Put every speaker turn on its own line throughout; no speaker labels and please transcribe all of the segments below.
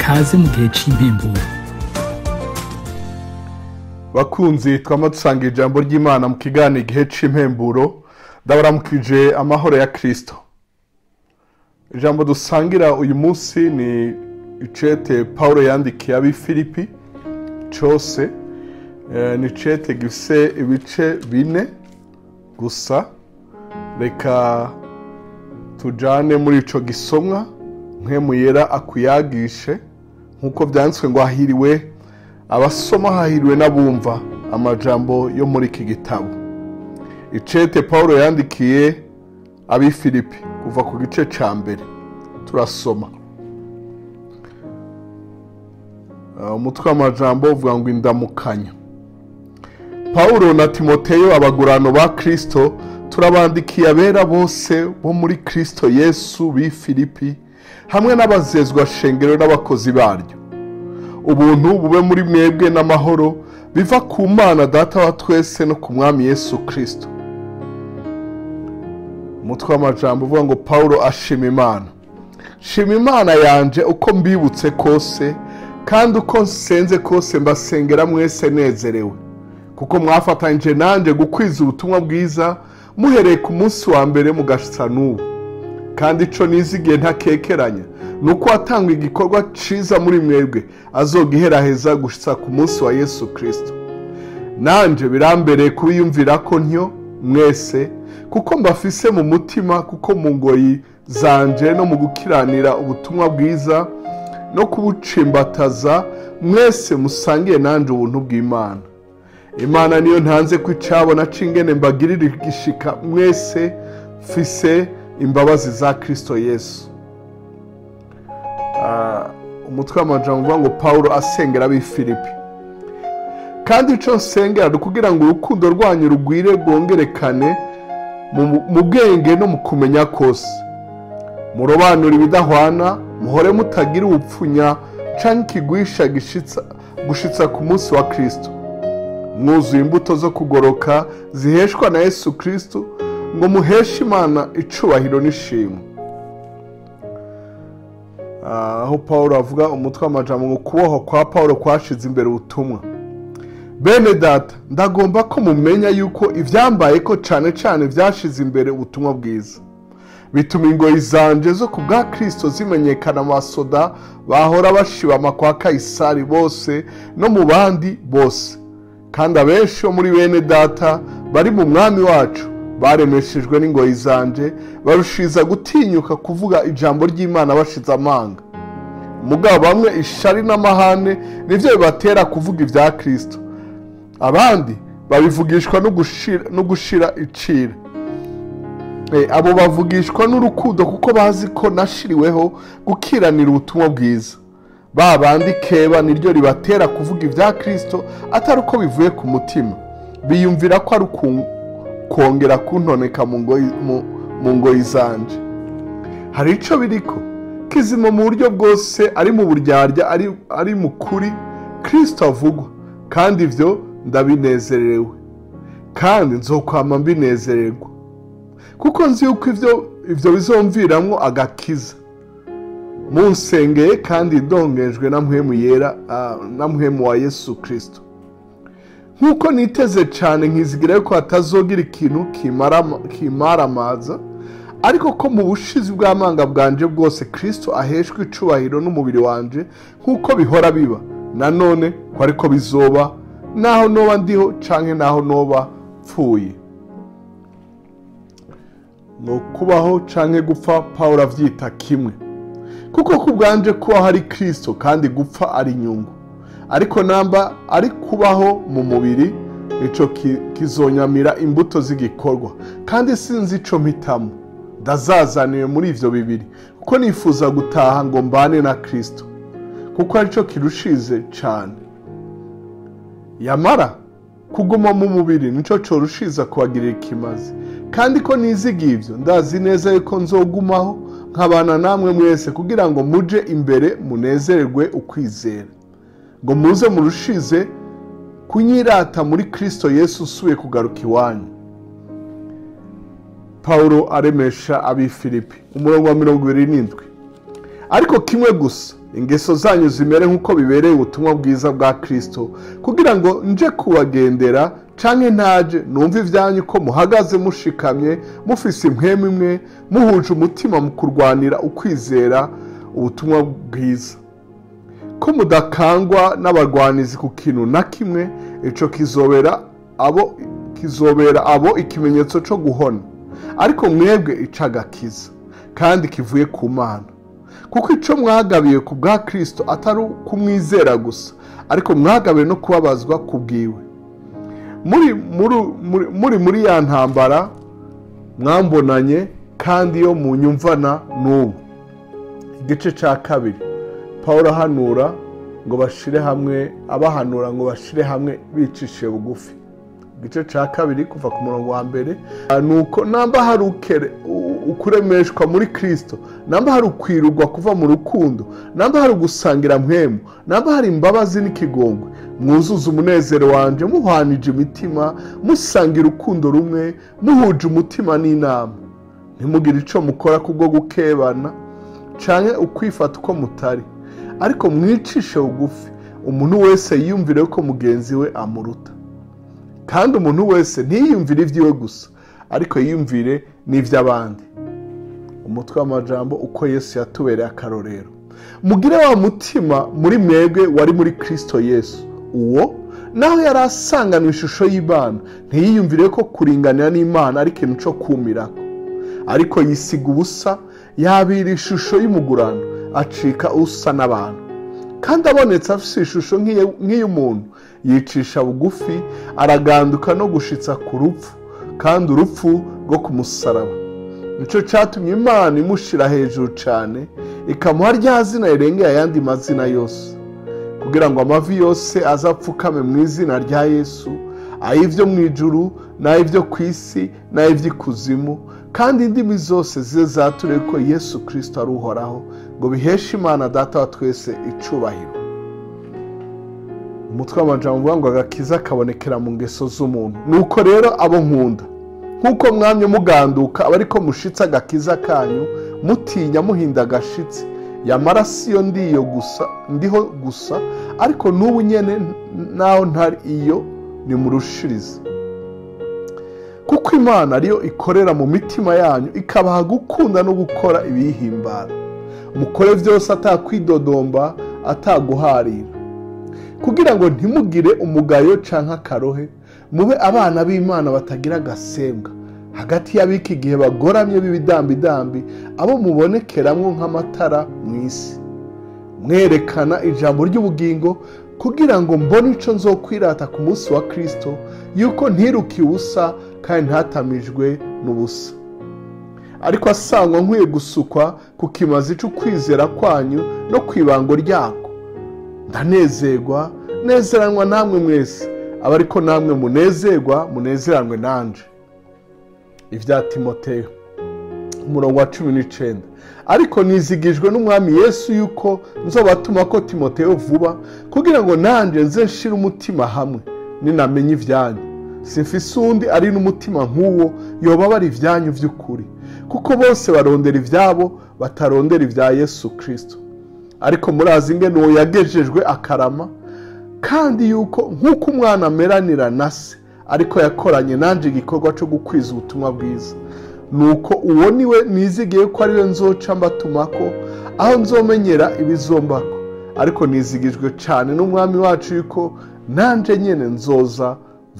kaze mu gihe cy'impemburo.
Bakunzi twama dusanga ijambo ry'Imana mu kiganiro igihe cy'impemburo, ndabaramukije amahoro ya Kristo. Ijambo dusangira uyu munsi ni icete Paulo yandikiye abi Filipi cyose, ni icete gifise ibice 4 gusa. Reka tujane muri ico gisomwa mpemu yera akuyagishe nkuko byanditswe ngo hahiriwe abasoma, hahiriwe n'abumva amajambo yo muri iki gitabo. Icete Paulo yandikiye abi Filipi kuva ku gice ca mbere turasoma. Umutwe w'amajambo uvuga ngo indamukanya. Paulo na Timoteyo, abagurano ba Kristo, turabandikiye abera bose bo muri Kristo Yesu b'i Filipi, hamwe n'abazezwa shengero n'abakozi baryo. Ubuntu bube muri mwebwe n'amahoro biva ku Mana Data wa twese no ku Mwami Yesu Kristo. Umutwe w'amajambo uvuga ngo Paulo ashima Imana. Shima Imana yanje uko mbibutse kose, kandi uko nsenze kose mbasengera mwese nezerewe, kuko mwafatanyije nanje gukwiza ubutumwa bwiza muhereye ku munsi wa mbere mugashitsa n'ubu. Kandi ico nizigiye ntakekeranya nuko atanga igikorwa ciza muri mwebwe azogiheraheza gushitsa ku munsi wa Yesu Kristo. Nanje birambereye kubiyumvira ko ntyo mwese, kuko mbafise mu mutima, kuko mu ngoyi zanje no mu gukiranira ubutumwa bwiza no kubucimbataza mwese musangiye nanje ubuntu bw'Imana. Imana niyo ntanze ko icabona cingene mbagirira igishika mwese fise imbabazi za Kristo Yesu. Umutwe w'amajambo uvuga ngo Paulo asengera abi Filipi. Kandi ico nsengera kugira ngo urukundo rwanyu rugwire rwongerekane mu bwenge no mu kumenya kose, murobanura ibidahwana, muhore mutagira ubupfunya canke ikigwisha gushitsa ku munsi wa Kristo, mwuzuye imbuto zo kugoroka ziheshwa na Yesu Kristo, ngo muheshe Imana icubahiro n'ishimwe. Aho Paulo avuga umutwe w'amajambo ngo kuboho kwa Paulo kwashize imbere ubutumwa. Bene data, ndagomba ko mumenya yuko ivyambaye ko cane cane vyashize imbere ubutumwa bwiza, bituma ingoyi zanje zo ku bwa Kristo zimenyekana amasoda bahora bashibama kwa Kaisari bose no mu bandi bose. Kandi abenshi bo muri bene data bari mu Mwami wacu baremeshejwe n'ingoyi zanje, barushiza gutinyuka kuvuga ijambo ry'Imana bashize amanga. Mugabo bamwe ishari n'amahane nivyo bibatera kuvuga ivya Kristo, abandi babivugishwa no gushira icira. Abo bavugishwa n'urukundo kuko bazi ko nashiriweho gukiranira ubutumwa bwiza. Babandi keba niryo ribatera kuvuga ivya Kristo atari uko bivuye ku mutima, biyumvira ko ari kongera kuntoneka mu ngoyi zanje. Hari ico biriko kizima mu buryo bwose, ari mu buryarya, ari mu kuri Kristo avugwa, kandi ivyo ndabinezerewe, kandi nzokwama mbinezererwa, kuko nzi yuko ivyo bizomviramwo agakiza. Munsengeye kandi ndongejwe na mpwemu yera, na mpwemu wa Yesu Kristo. Nkuko niteze cane nkizigira ko hatazogira ikintu kimaramaza, ariko ko mu bushizi bw'amanga bwanje bwose Kristo aheshwe icubahiro n'umubiri wanje nkuko bihora biba, nanone ko ariko bizoba naho noba ndiho canke naho noba pfuye. No kubaho canke gupfa Paulo avyita kimwe, kuko kubwanje kuba hari Kristo kandi gupfa ari inyungu. Ariko namba ari kubaho mu mubiri, ico kizonyamira imbuto z'igikorwa, kandi sinzi ico mpitamo. Ndazazaniwe muri ivyo bibiri, kuko nifuza gutaha ngo mbane na Kristo, kuko arico kirushize cane. Yamara kuguma mu mubiri nico corushiza kubagirira ikimazi, kandi ko nizigiye ivyo ndazi neza yuko nzogumaho nkabana namwe mwese, kugira ngo muje imbere munezererwe ukwizera, ngo muze murushize kunyirata muri Kristo Yesu usubiye kugaruka iwanyu. Paulo aremesha abi Filipi, umurongo wa 27. Ariko kimwe gusa ingeso zanyu zimere nk'uko bibereye ubutumwa bwiza bwa Kristo, kugira ngo nje kubagendera canke ntaje numva ivyanyu ko muhagaze mushikamye, mufise impwemu imwe, muhuje umutima mu kurwanira ukwizera ubutumwa bwiza, ko mudakangwa n'abarwanizi ku kintu na kimwe. Ico kizobera abo ikimenyetso co guhona, ariko mwebwe icagakiza kandi kivuye ku Mana, kuko ico mwagabiye ku bwa Kristo atari kumwizera gusa, ariko mwagabiye no kubabazwa kubwiwe. muri ya ntambara mwambonanye kandi yo mu nyumvana n'ubu. Igice ca kabiri, Pawulo ahanura ngo bashire hamwe, abahanura ngo bashire hamwe bicishe bugufi. Igice ca kabiri kuva ku murongo wa mbere, nuko namba hari ukuremeshwa muri Kristo, namba hari ukwirugwa kuva mu rukundo, namba hari ugusangira mpwemu, namba hari imbabazi n'ikigongwe, mwuzuza umunezero wanje muhwanije imitima, musangira urukundo rumwe, muhuje umutima n'inama. Ntimugire ico mukora kubwo gukebana canke ukwifata uko mutari, ariko mwicishe bugufi, umuntu wese yiyumvire ko mugenzi we amuruta. Kandi umuntu wese ntiyiyumvire ivyiwe gusa, ariko yiyumvire n'ivy'abandi. Umutwe w'amajambo uko Yesu yatubereye akarorero. Mugire wa mutima muri mwebwe wari muri Kristo Yesu, uwo naho yari asanganwe ishusho y'Imana, ntiyiyumvire ko kuringanira n'Imana ari ikintu co kumirako, ariko yisiga ubusa, yabira ishusho y'umugurano, acika usa n'abantu. Kandi abonetse afise ishusho nk'iy'umuntu, yicisha bugufi, araganduka no gushitsa ku rupfu, kandi urupfu rwo ku musaraba. Nico catumye Imana imushira hejuru cane, ikamuha rya zina rirengeye ayandi mazina yose, kugira ngo amavi yose azapfukame mu izina rya Yesu, ay'ivyo mw'ijuru n'ay'ivyo kw'isi n'ay'ivy'ikuzimu, kandi indimi zose zize zature ko Yesu Kristo ari uhoraho, ngo biheshe Imana Data wa twese icubahiro. Umutwe w'amajambo uvuga ngo agakiza kabonekera mu ngeso z'umuntu. Nuko rero abo nkunda, nk'uko mwamye muganduka abariko mushitse agakiza kanyu, mutinya muhinda agashitsi, yamara siyo ndiho gusa, ariko n'ubu nyene naho ntari iyo nimurushirize. Kuko Imana ariyo ikorera mu mitima yanyu, ikabaha gukunda no gukora ibiyihimbara. Mukore vyose atakwidodomba, ataguharira, kugira ngo ntimugire umugayo canke akarohe, mube abana b'Imana batagira agasembwa hagati y'abiki gihe bagoramye b'ibidambidambi, abo mubonekeramwo nk'amatara mw'isi, mwerekana ijambo ry'ubugingo, kugira ngo mbone ico nzokwirata ku munsi wa Kristo, yuko ntirukiye ubusa kandi ntatamijwe n'ubusa, ariko asangwa nkwiye gusukwa ku kimazi c'ukwizera kwanyu no kw'ibango ryako. Ndanezerwa, nezeranwa namwe mwese, abariko namwe munezerwa, munezeranwe nanje. Ivya Timoteyo umurongo wa 19. Ariko nizigijwe n'Umwami Yesu yuko nzobatuma ko Timoteyo vuba, kugira ngo nanje nze nshira umutima hamwe ninamenye ivyanyu. Simfise undi ari n'umutima nk'uwo yoba bari ivyanyu vy'ukuri, kuko bose barondera ivyabo, batarondera ivya Yesu Kristo. Ariko murazi ingene uwo yagejejwe akarama, kandi yuko nk'uko umwana ameranira na se, ariko yakoranye nanje igikorwa co gukwiza ubutumwa bwiza. Nuko uwo niwe nizigiye ko ariwe nzoca mbatumako, aho nzomenyera ibizombako. Ariko nizigijwe cane n'Umwami wacu yuko nanje nyene nzoza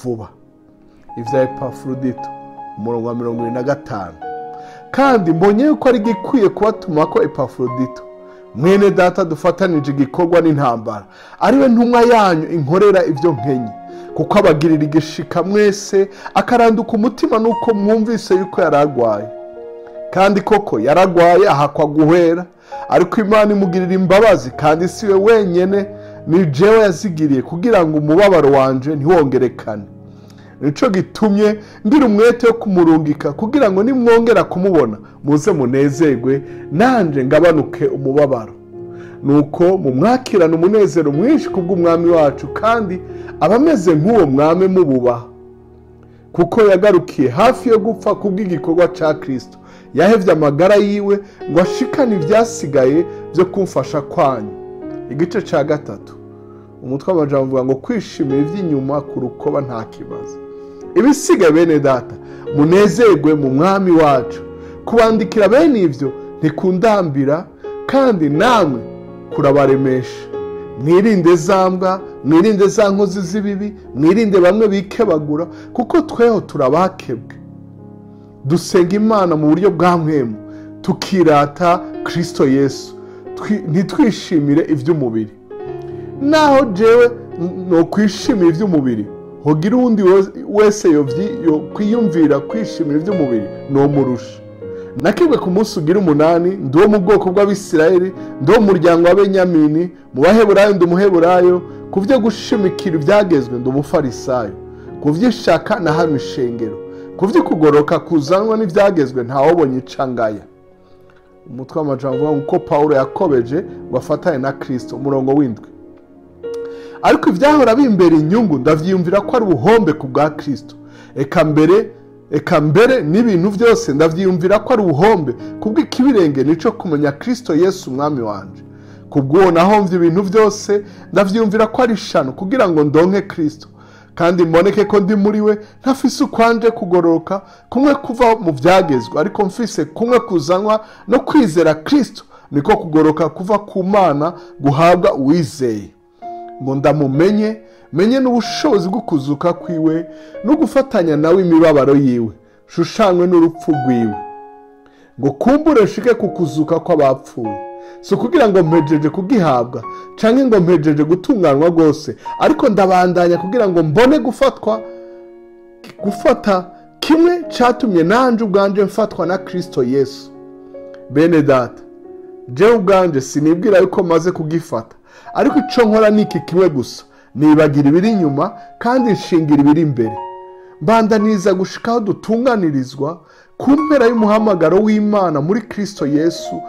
vuba. Ivya Epafrodito umurongo wa 25. Kandi mbonye yuko ari gikwiye kubatumako Epafrodito, mwene data dufatanije igikorwa n'intambara, ariwe ntumwa yanyu inkorera ivyo nkenye, kuko abagirira igishika mwese, akaranduka umutima nuko mwumvise yuko yaragwaye. Kandi koko yaragwaye ahakwa guhera, ariko Imana imugirira imbabazi, kandi siwe wenyene, ni jewe yazigiriye, kugira ngo umubabaro wanje ntiwongerekane. Nico gitumye ngira umwete wo kumurungika, kugira ngo nimwongera kumubona muze munezerwe, nanje ngabanuke umubabaro. Nuko mumwakirana umunezero mwinshi kubw'Umwami wacu, kandi abameze nk'uwo mwame mububaha, kuko yagarukiye hafi yo gupfa kubw'igikorwa ca Kristo, yahevye amagara yiwe ngo ashikane ivyasigaye vyo kumfasha kwanyu. igice cya 3 umutwe w'amajambo uvuga ngo kwishimira iby'inyuma ku rukoba nta kibazo. Ibisiga bene data munezerwe mu mwami wacu. Kubandikira bene ivyo ntikundambira kandi namwe kurabaremesha. Mwirinde zambwa, mwirinde za nkozi z'ibibi, mwirinde bamwe bikebagura kuko tweho turabakebwe. Dusenga Imana mu buryo bwa mpemu tukirata Kristo Yesu, ntitwishimire ivy'umubiri. Naho jewe no kwishimira ivy'umubiri, hogira undi wese yo kwiyumvira kwishimira ivy'umubiri no murusha. Nakibwe ku munsi ugira 8 ndi wo mu bwoko bw'Abisirayeli, ndi wo mu muryango wa Benyamini, mu Baheburayo ndi umuheburayo, kuvyo gushimikira ivyagezwe ndi umufarisayo, kuvyishaka na hamwe ishengero, kuvyo kugoroka kuzanwa n'ivyagezwe ntawobonye icangaya. Umutwe w'amajambo uko Paulo yakobeje ngo afatane na Kristo, umurongo w'indwi. Ariko ivyahora bimbere inyungu ndavyiyumvira ko ari ubuhombe ku bwa Kristo. Eka mbere n'ibintu byose ndavyiyumvira ko ari ubuhombe kubw'ikibirenge nico kumenya Kristo Yesu umwami wanje. Kubwo nahomvye ibintu byose ndavyiyumvira ko ari shano kugira ngo ndonke Kristo, kandi mboneke ko ndi muri we ntafise ukwanje kugororoka kumwe kuva mu vyagezwe, ariko mfise kumwe kuzanwa no kwizera Kristo, niko kugoroka kuva ku Mana guhabwa uwizeye. Ngo ndamumenye, menye n'ubushobozi bwo kuzuka kwiwe no gufatanya nawe imibabaro yiwe, shushanywe n'urupfu rwiwe, ngo kumbure nshike ku kuzuka kw'abapfuye. So kugira ngo mpejeje kugihabwa canke ngo mpejeje gutunganwa rwose, ariko ndabandanya kugira ngo mbone gufata kimwe catumye nanje ubwanje mfatwa na Kristo Yesu. Bene data, jewe ubwanje sinibwira yuko maze kugifata, ariko ico nkora niki kimwe gusa, nibagira ibiri inyuma kandi nshingira ibiri imbere. Mbandaniza gushikaho dutunganirizwa ku mpera y'umuhamagaro w'Imana muri Kristo Yesu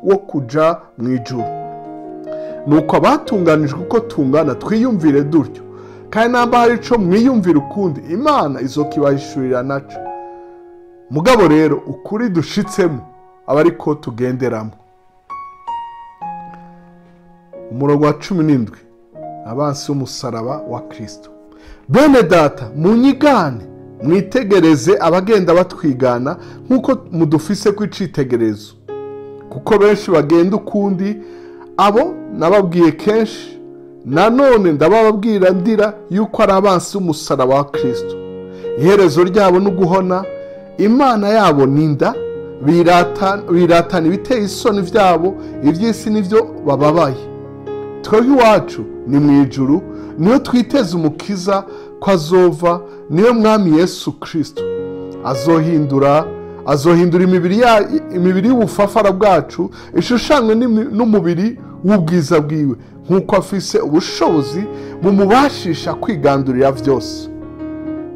wo kuja mu ijuru. Nuko abatunganijwe uko tungana twiyumvire dutyo, kandi namba hari ico mwiyumvira ukundi Imana izokibahishurira naco. Mugabo rero ukuri dushitsemo abariko tugenderamo. Umurongo wa 17, abansi w'umusaraba wa Kristo. Bene data munyigane, mwitegereze abagenda batwigana nk'uko mudufise kw'icitegerezo, kuko benshi bagenda ukundi, abo nababwiye kenshi, nanone ndababwira ndira yuko ari abansi w'umusaraba wa Kristo. Iherezo ryabo n'uguhona, Imana yabo ninda, biratana ibiteye isoni vyabo, ivy'isi nivyo bababaye. Twebwe iwacu ni mu ijuru, niyo twiteze umukiza ko azova, niyo mwami Yesu Kristo. Azohindura imibiri y'ubufafara bwacu ishushanywe n'umubiri w'ubwiza bwiwe, nk'uko afise ubushobozi bumubashisha kwigandurira vyose.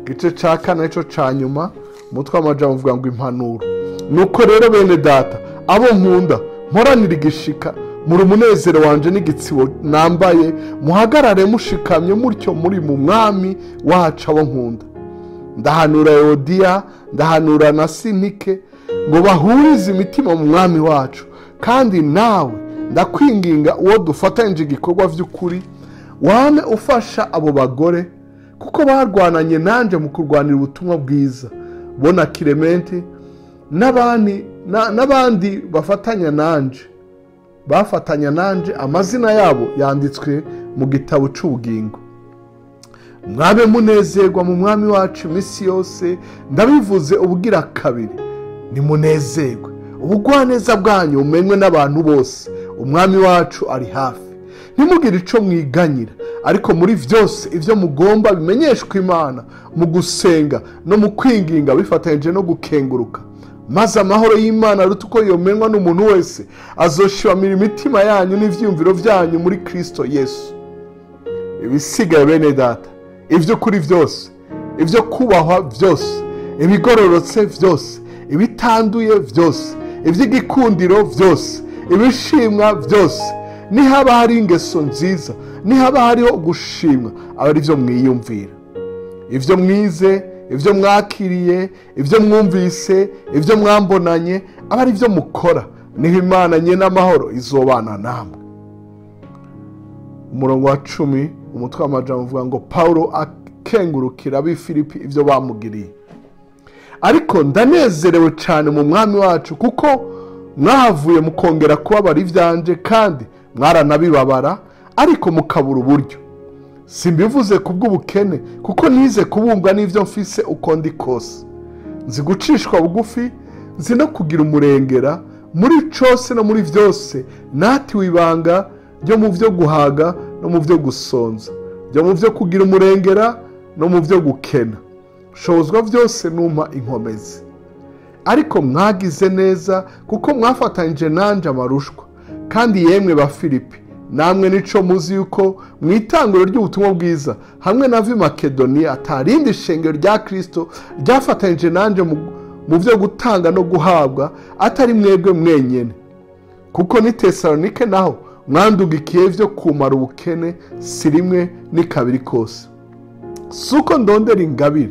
Igice ca 4 nico ca nyuma, umutwe w'amajambo uvuga ngo impanuro. Nuko rero bene data, abo nkunda, mporanira igishika, muri umunezero wanje n'igitsibo nambaye, muhagarare mushikamye mutyo muri mu mwami wacu abo nkunda. Ndahanura Euodiya, ndahanura na Sinike, ngo bahurize imitima mu mwami wacu, kandi nawe ndakwinginga uwo dufatanyije igikorwa vy'ukuri, wame ufasha abo bagore, kuko barwananye nanje mu kurwanira ubutumwa bwiza. Bona Kirementi n'abandi bafatanya nanje, amazina yabo yanditswe mu gitabo c'ubugingo. Mwabe munezerwa mu mwami wacu imisi yose, ndabivuze ubugira kabiri, nimunezerwe. Ubugwaneza bwanyu umenywe n'abantu bose, umwami wacu ari hafi. Ntimugire ico mwiganyira, ariko muri vyose ivyo mugomba bimenyeshwe Imana mu gusenga no mu kwinginga bifatanyije no gukenguruka. Maze amahoro y'Imana aruta uko yomenywa n'umuntu wese azoshimira imitima yanyu n'ivyumviro vyanyu muri Kristo Yesu. Ibisigaye bene data, ivyo kuri vyose, ivyo kubahwa vyose, ibigororotse vyose, ibitanduye vyose, ivy'igikundiro vyose, ibishimwa vyose, nihaba hari ingeso nziza, nihaba hariho gushimwa, aba ari vyo mwiyumvira. Ivyo mwize, ivyo mwakiriye, ivyo mwumvise, ivyo mwambonanye, aba ari vyo mukora, niho Imana nyene amahoro izobana namwe. umurongo wa 10 umutwe w'amajambo uvuga ngo Paulo akengurukira ab'i Filipi ivyo bamugiriye. Ariko ndanezerewe cyane mu mwami wacu kuko mwahavuye mukongera kubabara ivyanje kandi mwaranabibabara ariko mukabura uburyo. Simbivuze kubw'ubukene kuko nize kubumbwa n'ivyo mfise uko ndi kose. Nzi gucishwa bugufi, nzi no kugira umurengera muri cose no muri vyose, natiwe ibanga ryo mu vyo guhaga no mu vyo gusonza, ryo mu vyo kugira umurengera no mu vyo gukena. Shobozwa vyose numpa inkomezi. Ariko mwagize neza kuko mwafatanyije nanje amarushwa, kandi yemwe ba Filipi namwe nico muzi yuko mwitanguro ry'ubutumwa bwiza hamwe na Makedoniya atarindi shengero rya Kristo ryafatanyije nanje mu vyo gutanga no guhabwa atari mwebwe mwenyene. Kuko ni Tesalonike naho mwandugikiye vyo kumara ubukene si rimwe ni kabiri kose. Suko ndondera ingabire,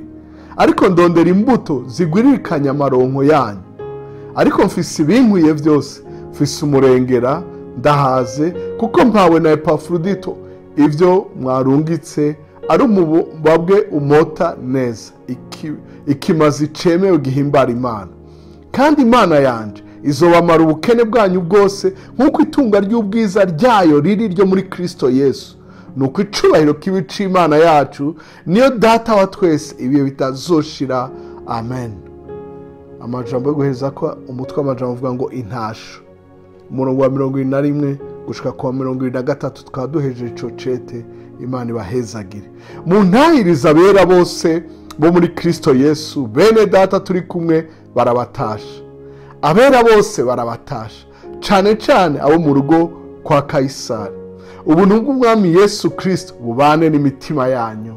ariko ndondera imbuto zigwiririkanya amaronko yanyu. Ariko mfise ibinkwiye vyose, mfise umurengera, ndahaze kuko mpawe na Epafrodito ivyo mwarungitse ari umubabwe umota neza, ikimazi cemewe gihimbara Imana. Kandi Imana yanje izobamara ubukene bwanyu bwose nk'uko itunga ry'ubwiza ryayo riri ryo muri Kristo Yesu. Nuko icubahiro kibi c'Imana yacu niyo data wa twese ibihe bitazoshira. Amen. Amajambo yo guheza ko umutwe w'amajambo uvuga ngo intasho. Umurongo wa 21 gushika kwa 23 tukaba duhejeje ico cete. Imana ibahezagire. Muntahiriza abera bose bo muri Kristo Yesu, bene data turi kumwe barabatasha. Abera bose barabatasha, cane cane abo mu rugo kwa Kaisari. Ubuntu bw'Umwami Yesu Kristo bubane n'imitima yanyu.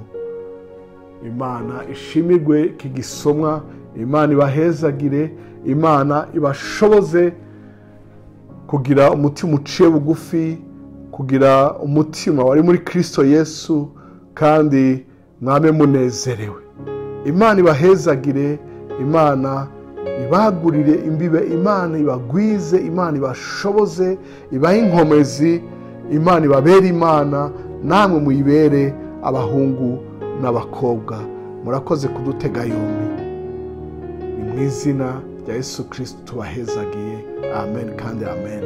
Imana ishimirwe kigisomwa, Imana ibahezagire, Imana ibashoboze kugira umutima uciye bugufi, kugira umutima wari muri Kristo Yesu, kandi mwame munezerewe. Imana ibahezagire, Imana ibagurire imbibe, Imana ibagwize, Imana ibashoboze, ibahe inkomezi, Imana ibabere Imana, namwe muyibere abahungu n'abakobwa. Murakoze kudutega yombi. Mu izina rya Yesu Kristo tubahezagiye. Amen kandi amen.